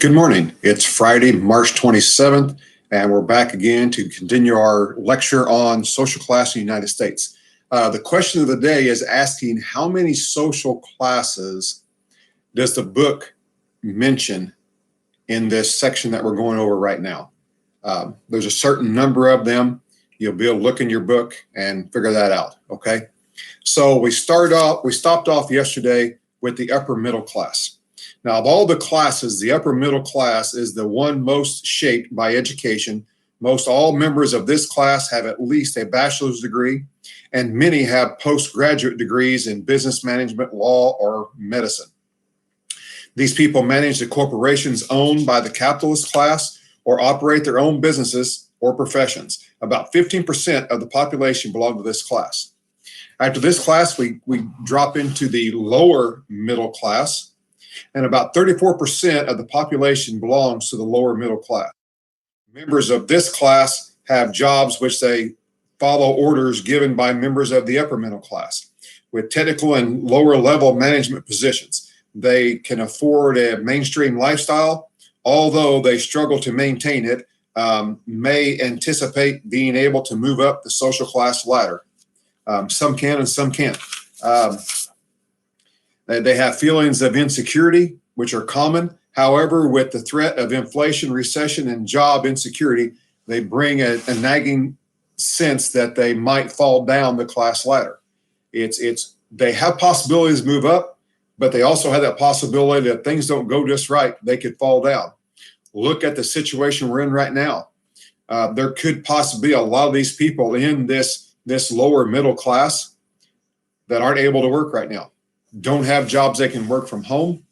Good morning. It's Friday, March 27th, and we're back again to continue our lecture on social class in the United States. The question of the day is asking how many social classes does the book mention in this section that we're going over right now? There's a certain number of them. You'll be able to look in your book and figure that out, okay? So we stopped off yesterday with the upper middle class. Now, of all the classes, the upper middle class is the one most shaped by education. Most all members of this class have at least a bachelor's degree, and many have postgraduate degrees in business management, law, or medicine. These people manage the corporations owned by the capitalist class or operate their own businesses or professions. About 15% of the population belong to this class. After this class, we drop into the lower middle class, and about 34% of the population belongs to the lower middle class. Members of this class have jobs which they follow orders given by members of the upper middle class with technical and lower level management positions. They can afford a mainstream lifestyle, although they struggle to maintain it, may anticipate being able to move up the social class ladder. Some can and some can't. They have feelings of insecurity, which are common. However, with the threat of inflation, recession, and job insecurity, they bring a nagging sense that they might fall down the class ladder. They have possibilities to move up, but they also have that possibility that things don't go just right, they could fall down. Look at the situation we're in right now. There could possibly be a lot of these people in this lower middle class that aren't able to work right now. Don't have jobs they can work from home,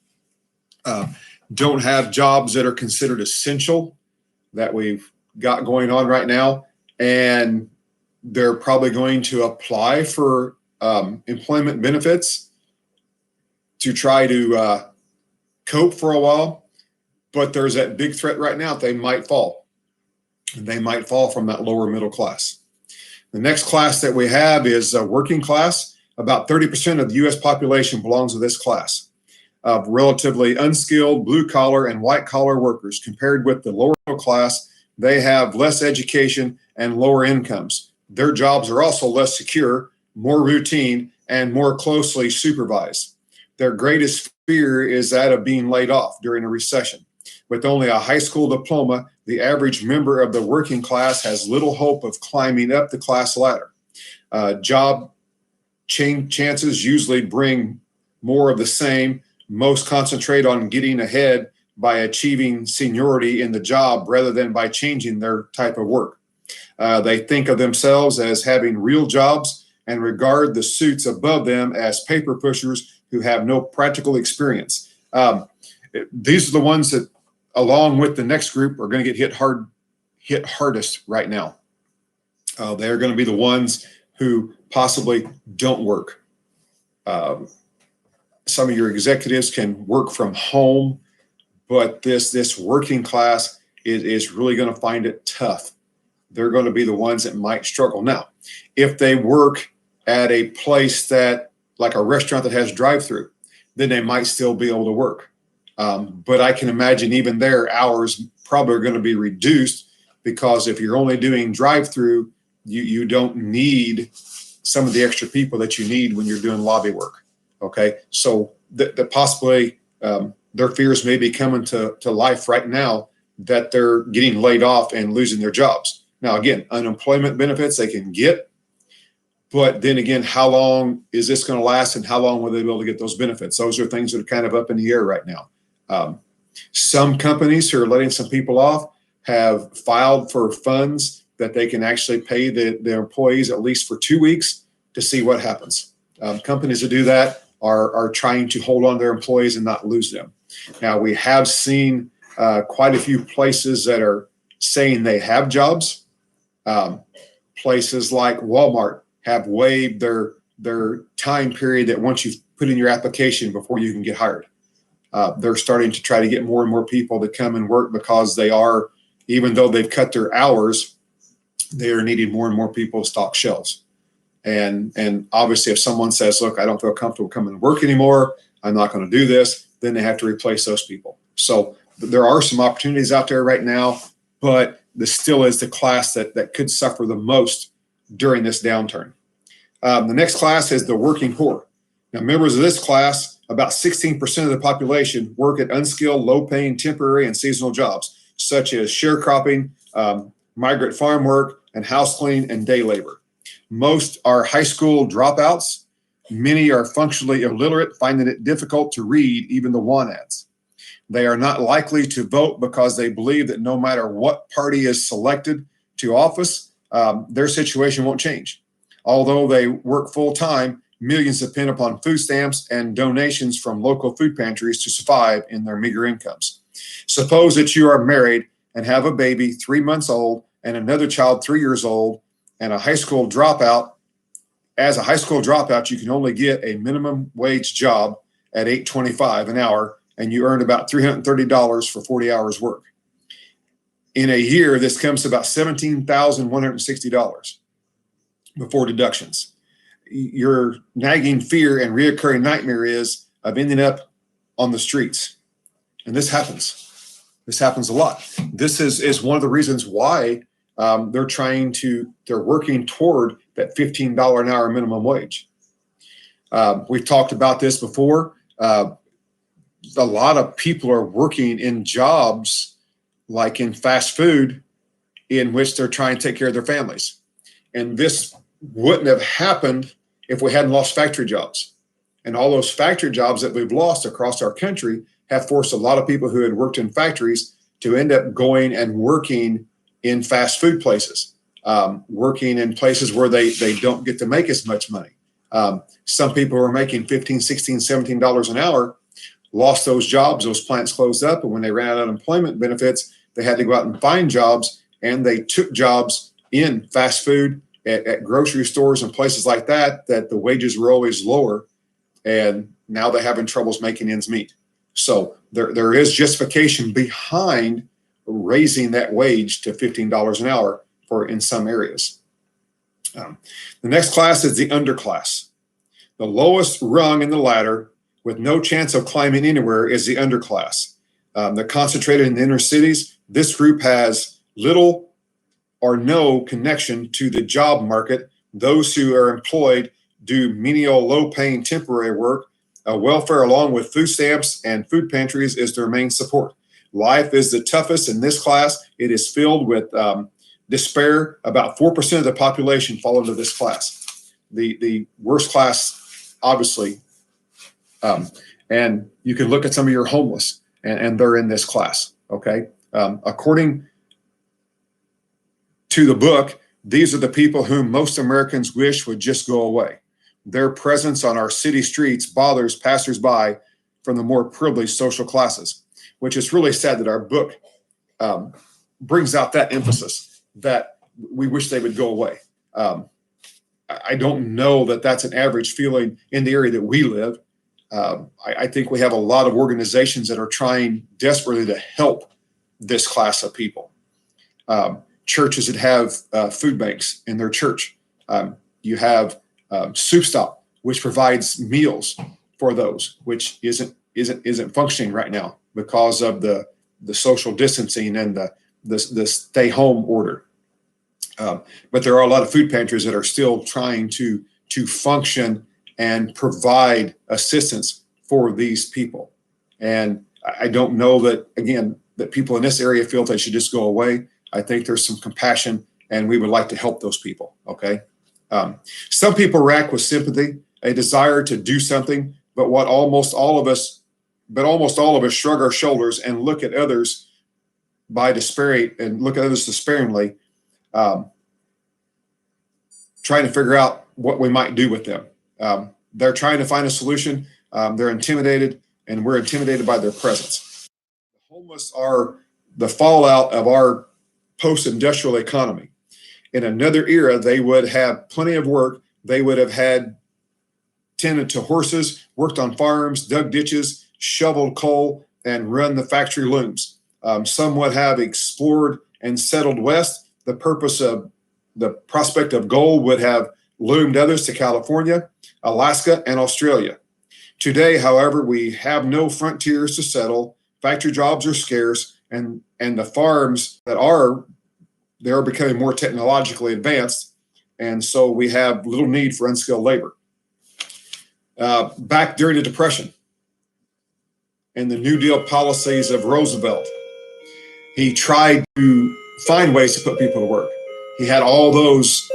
don't have jobs that are considered essential that we've got going on right now, and they're probably going to apply for employment benefits to try to cope for a while, but there's that big threat right now that they might fall. They might fall from that lower middle class. The next class that we have is working class. About 30% of the U.S. population belongs to this class of relatively unskilled blue-collar and white-collar workers. Compared with the lower middle class, they have less education and lower incomes. Their jobs are also less secure, more routine, and more closely supervised. Their greatest fear is that of being laid off during a recession. With only a high school diploma, the average member of the working class has little hope of climbing up the class ladder. Job chances usually bring more of the same. Most concentrate on getting ahead by achieving seniority in the job rather than by changing their type of work. They think of themselves as having real jobs and regard the suits above them as paper pushers who have no practical experience. These are the ones that, along with the next group, are going to get hit hardest right now. They're going to be the ones who possibly don't work. Some of your executives can work from home, but this working class is really going to find it tough. They're going to be the ones that might struggle. Now, if they work at a place that, like a restaurant that has drive-through, then they might still be able to work. But I can imagine even their hours probably are going to be reduced, because if you're only doing drive-through, you don't need some of the extra people that you need when you're doing lobby work. Okay, so the possibly their fears may be coming to life right now, that they're getting laid off and losing their jobs. Now, again, unemployment benefits they can get, but then again, how long is this going to last, and how long will they be able to get those benefits? Those are things that are kind of up in the air right now. Some companies who are letting some people off have filed for funds that they can actually pay their employees at least for 2 weeks to see what happens. Companies that do that are trying to hold on to their employees and not lose them. Now, we have seen quite a few places that are saying they have jobs. Places like Walmart have waived their time period that once you've put in your application before you can get hired. They're starting to try to get more and more people to come and work, because they are, even though they've cut their hours, they are needing more and more people to stock shelves. And obviously, if someone says, look, I don't feel comfortable coming to work anymore, I'm not going to do this, then they have to replace those people. So there are some opportunities out there right now, but this still is the class that could suffer the most during this downturn. The next class is the working poor. Now, members of this class, about 16% of the population work at unskilled, low-paying, temporary, and seasonal jobs, such as sharecropping, migrant farm work, and house cleaning and day labor. Most are high school dropouts. Many are functionally illiterate, finding it difficult to read even the want ads. They are not likely to vote because they believe that no matter what party is selected to office, their situation won't change. Although they work full-time, millions depend upon food stamps and donations from local food pantries to survive in their meager incomes. Suppose that you are married and have a baby 3 months old and another child 3 years old and a high school dropout. As a high school dropout, you can only get a minimum wage job at $8.25 an hour, and you earn about $330 for 40 hours work. In a year, this comes to about $17,160 before deductions. Your nagging fear and reoccurring nightmare is of ending up on the streets. And this happens. This happens a lot. This is one of the reasons why they're working toward that $15 an hour minimum wage. We've talked about this before. A lot of people are working in jobs like in fast food in which they're trying to take care of their families. And this wouldn't have happened if we hadn't lost factory jobs. And all those factory jobs that we've lost across our country have forced a lot of people who had worked in factories to end up going and working in fast food places, working in places where they don't get to make as much money. Some people who are making $15, $16, $17 an hour lost those jobs. Those plants closed up, and when they ran out of unemployment benefits, they had to go out and find jobs, and they took jobs in fast food, at grocery stores and places like that the wages were always lower, and now they're having troubles making ends meet. So there is justification behind raising that wage to $15 an hour in some areas. The next class is the underclass. The lowest rung in the ladder with no chance of climbing anywhere is the underclass. They're concentrated in the inner cities. This group has little or no connection to the job market. Those who are employed do menial, low-paying temporary work. Welfare, along with food stamps and food pantries, is their main support. Life is the toughest in this class. It is filled with despair. About 4% of the population fall into this class. The worst class, obviously. And you can look at some of your homeless, and they're in this class, okay? According to the book, these are the people whom most Americans wish would just go away. Their presence on our city streets bothers passersby from the more privileged social classes, which is really sad that our book brings out that emphasis that we wish they would go away. I don't know that that's an average feeling in the area that we live. I think we have a lot of organizations that are trying desperately to help this class of people. Churches that have food banks in their church. You have Soup Stop, which provides meals for those, which isn't functioning right now because of the social distancing and the stay home order. But there are a lot of food pantries that are still trying to function and provide assistance for these people. And I don't know that, again, that people in this area feel they should just go away. I think there's some compassion, and we would like to help those people, okay? Some people react with sympathy, a desire to do something, but almost all of us shrug our shoulders and look at others despairingly, trying to figure out what we might do with them. They're trying to find a solution. They're intimidated, and we're intimidated by their presence. The homeless are the fallout of our post-industrial economy. In another era, they would have plenty of work. They would have had tended to horses, worked on farms, dug ditches, shoveled coal, and run the factory looms. Some would have explored and settled west. The prospect of gold would have loomed others to California, Alaska, and Australia. Today, however, we have no frontiers to settle. Factory jobs are scarce, and the farms that are, they're becoming more technologically advanced, and so we have little need for unskilled labor. Back during the Depression and the New Deal policies of Roosevelt, he tried to find ways to put people to work. He had all those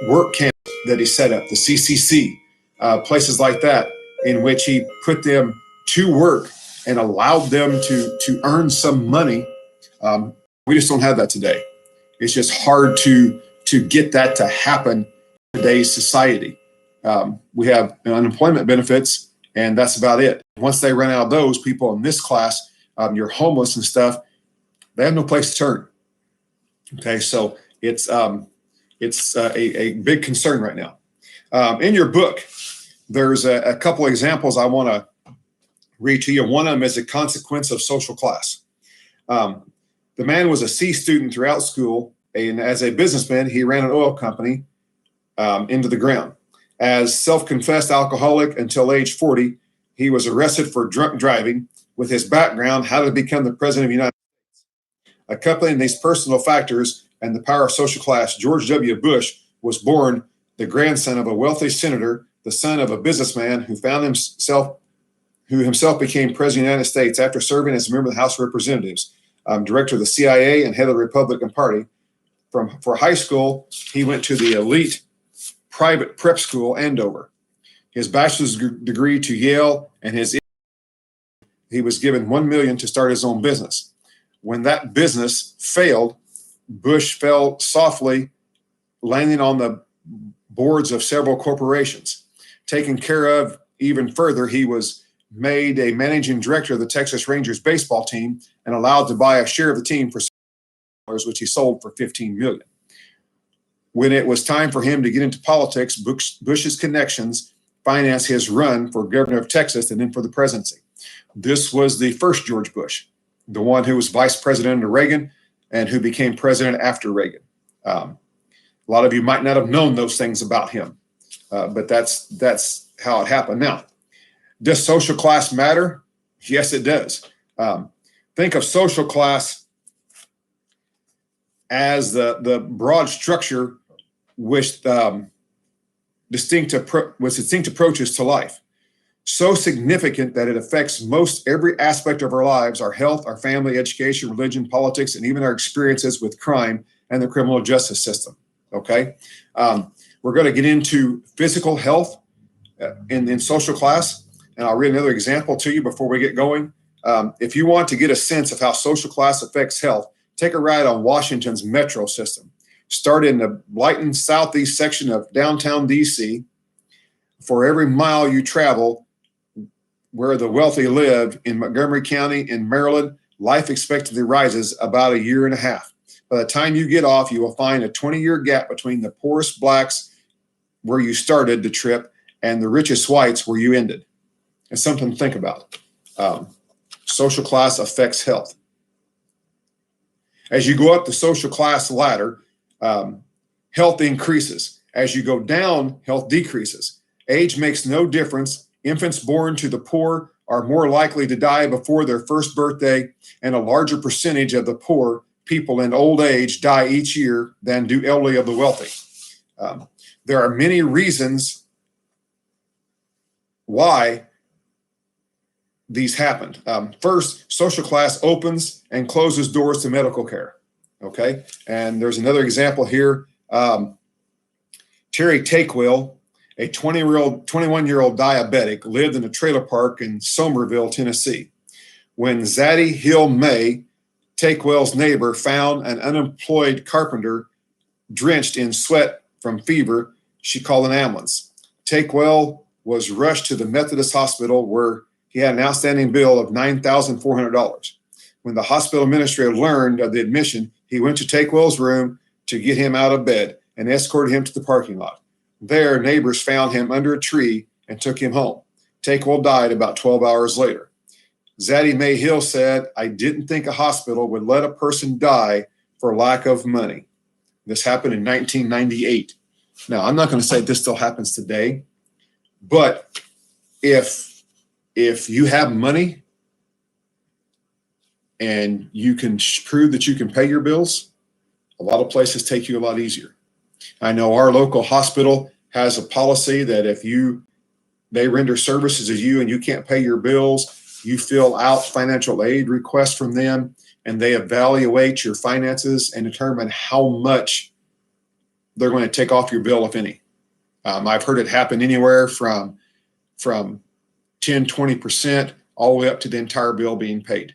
work camps that he set up, the CCC, places like that, in which he put them to work and allowed them to earn some money. We just don't have that today. It's just hard to get that to happen in today's society. We have unemployment benefits, and that's about it. Once they run out of those, people in this class, you're homeless and stuff, they have no place to turn. Okay, so it's a big concern right now. In your book, there's a couple examples I want to read to you. One of them is a consequence of social class. The man was a C student throughout school, and as a businessman, he ran an oil company into the ground. As self-confessed alcoholic until age 40, he was arrested for drunk driving. With his background, how to become the president of the United States. Accompanying these personal factors and the power of social class, George W. Bush was born the grandson of a wealthy senator, the son of a businessman who himself became president of the United States after serving as a member of the House of Representatives, director of the CIA, and head of the Republican Party. For high school, he went to the elite private prep school, Andover. His bachelor's degree to Yale, and he was given $1 million to start his own business. When that business failed, Bush fell softly, landing on the boards of several corporations. Taken care of even further, he was made a managing director of the Texas Rangers baseball team and allowed to buy a share of the team for $6, which he sold for $15 million. When it was time for him to get into politics, Bush's connections financed his run for governor of Texas and then for the presidency. This was the first George Bush, the one who was vice president under Reagan and who became president after Reagan. A lot of you might not have known those things about him, but that's how it happened. Now, does social class matter? Yes, it does. Think of social class as the broad structure with distinct approaches to life. So significant that it affects most every aspect of our lives: our health, our family, education, religion, politics, and even our experiences with crime and the criminal justice system. Okay, we're going to get into physical health in social class, and I'll read another example to you before we get going. If you want to get a sense of how social class affects health, take a ride on Washington's metro system. Start in the Blyton southeast section of downtown DC. For every mile you travel where the wealthy live in Montgomery County in Maryland, life expectancy rises about 1.5 years. By the time you get off, you will find a 20-year gap between the poorest blacks where you started the trip and the richest whites where you ended. It's something to think about. Social class affects health. As you go up the social class ladder, health increases. As you go down, health decreases. Age makes no difference. Infants born to the poor are more likely to die before their first birthday, and a larger percentage of the poor people in old age die each year than do elderly of the wealthy. There are many reasons why these happened. First, social class opens and closes doors to medical care. Okay, and there's another example here. Terry Takewill, a 21-year-old diabetic, lived in a trailer park in Somerville, Tennessee. When Zadie Hill May, Takewell's neighbor, found an unemployed carpenter drenched in sweat from fever, she called an ambulance. Takewell was rushed to the Methodist Hospital, where he had an outstanding bill of $9,400. When the hospital administrator learned of the admission, he went to Takewell's room to get him out of bed and escorted him to the parking lot. There, neighbors found him under a tree and took him home. Takewell died about 12 hours later. Zadie May Hill said, "I didn't think a hospital would let a person die for lack of money." This happened in 1998. Now, I'm not going to say this still happens today, but if you have money, and you can prove that you can pay your bills, a lot of places take you a lot easier. I know our local hospital has a policy that if they render services to you and you can't pay your bills, you fill out financial aid requests from them, and they evaluate your finances and determine how much they're going to take off your bill, if any. I've heard it happen anywhere from 10, 20% all the way up to the entire bill being paid.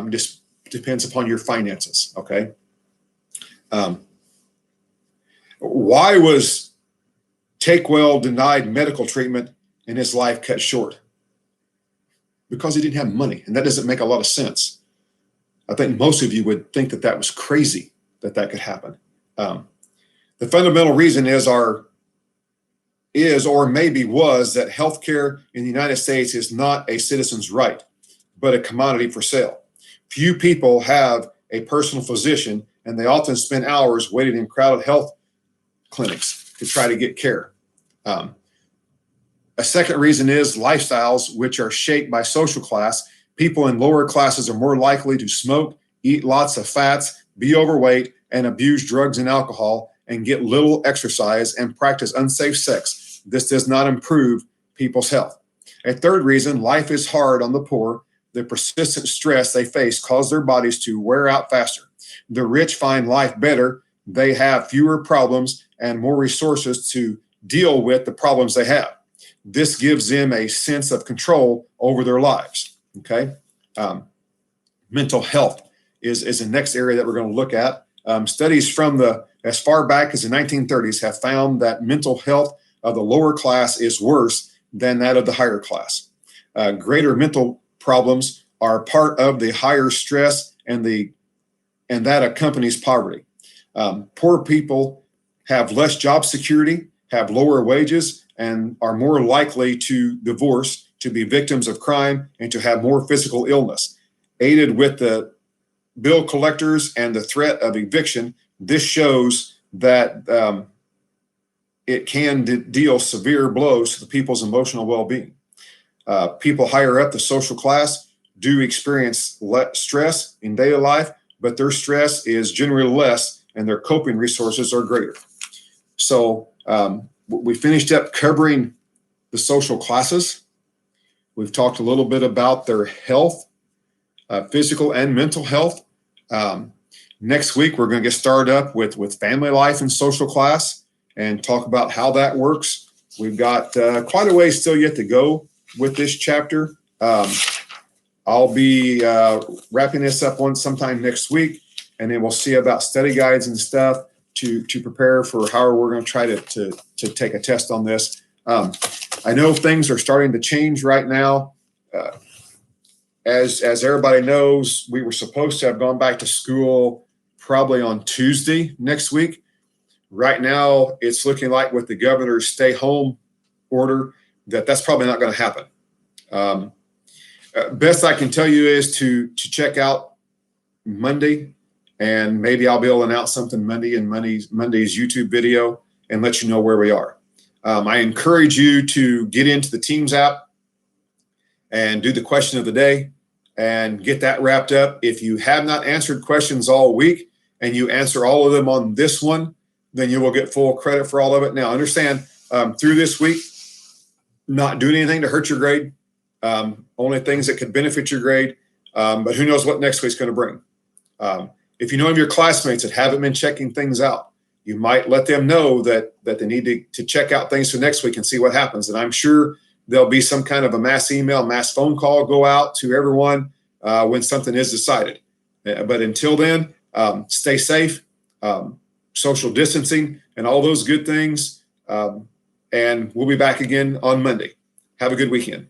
Just depends upon your finances, okay? Why was Takewell denied medical treatment and his life cut short? Because he didn't have money, and that doesn't make a lot of sense. I think most of you would think that was crazy that could happen. The fundamental reason is or maybe was that healthcare in the United States is not a citizen's right, but a commodity for sale. Few people have a personal physician, and they often spend hours waiting in crowded health clinics to try to get care. A second reason is lifestyles, which are shaped by social class. People in lower classes are more likely to smoke, eat lots of fats, be overweight, and abuse drugs and alcohol, and get little exercise and practice unsafe sex. This does not improve people's health. A third reason, life is hard on the poor. The persistent stress they face causes their bodies to wear out faster. The rich find life better. They have fewer problems and more resources to deal with the problems they have. This gives them a sense of control over their lives, okay? Mental health is the next area that we're going to look at. Studies from as far back as the 1930s have found that mental health of the lower class is worse than that of the higher class. Greater mental problems are part of the higher stress and that accompanies poverty. Poor people have less job security, have lower wages, and are more likely to divorce, to be victims of crime, and to have more physical illness. Aided with the bill collectors and the threat of eviction, this shows that it can deal severe blows to the people's emotional well-being. People higher up the social class do experience less stress in daily life, but their stress is generally less and their coping resources are greater. So we finished up covering the social classes. We've talked a little bit about their health, physical and mental health. Next week, we're going to get started up with family life and social class and talk about how that works. We've got quite a ways still yet to go with this chapter. I'll be wrapping this up sometime next week, and then we'll see about study guides and stuff to prepare for how we're going to try to take a test on this. I know things are starting to change right now. As everybody knows, we were supposed to have gone back to school probably on Tuesday next week. Right now, it's looking like with the governor's stay home order that's probably not going to happen. Best I can tell you is to check out Monday, and maybe I'll be able to announce something Monday in Monday's YouTube video and let you know where we are. I encourage you to get into the Teams app and do the question of the day and get that wrapped up. If you have not answered questions all week and you answer all of them on this one, then you will get full credit for all of it. Now, understand, through this week, not doing anything to hurt your grade, only things that could benefit your grade, but who knows what next week's going to bring. If you know of your classmates that haven't been checking things out, you might let them know that they need to check out things for next week and see what happens. And I'm sure there'll be some kind of a mass email, mass phone call go out to everyone when something is decided. But until then, stay safe, social distancing, and all those good things. And we'll be back again on Monday. Have a good weekend.